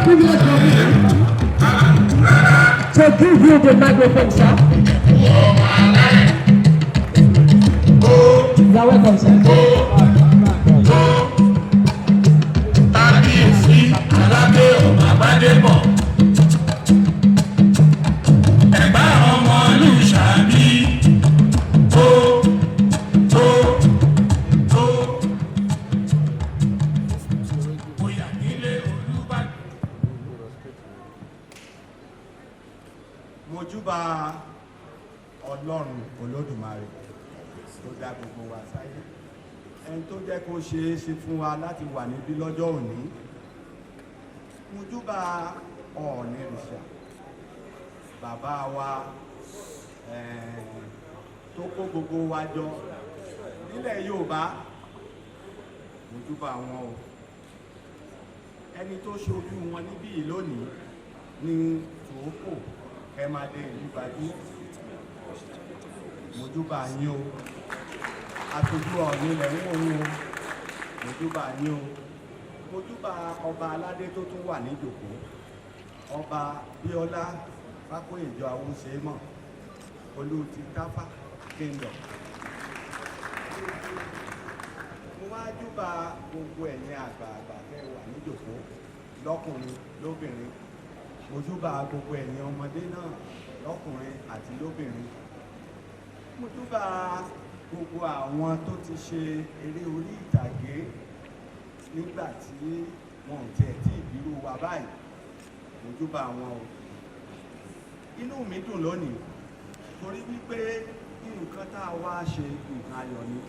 privilege to give you the microphone, sir. You are welcome, sir. Mojúbà Ọlọ́run Olódùmarè tó dá gbogbo wa sáyé, ẹni tó jẹ́ kó ṣeé ṣe fún wa láti wà níbí lọ́jọ́ òní. Mojúbà Ọ̀ọ̀nìrìṣà, bàbá wa tó kó gbogbo wa jọ nílẹ̀ Yorùbá. Mojúbà wọn o, ẹni tó ṣojú wọn níbí lónìí ní Tòókò Kẹ́mádé Ìlúgbàdí. Mojúbà yín o, aṣojú Ọọ̀ni ilẹ̀ ń wòrú o. Mojúbà yín o. Mojúbà ọba aládé tó tún wà níjòkó, ọba Bíọ́lá Fákóyèjọ Awóṣemọ̀ Olú ti Káfá Kingdom. Mo wá júbà gbogbo ẹ̀yin àgbààgbà tẹ́ wà níjòkó lọ́kùnrin lóbìnrin. Mojúbà gbogbo ẹ̀yin ọmọdé náà lọ́kùnrin àti lóbìnrin. Mojúbà gbogbo àwọn tó ti ṣe eré orí ìtàgé nígbà tí wọn ò tiẹ̀ tí ìbírú wa báyìí. Mojúbà wọn o. Inú mi dùn lónìí torí wípé nǹkan tá a wá ṣe nǹkan ayọ̀ ni.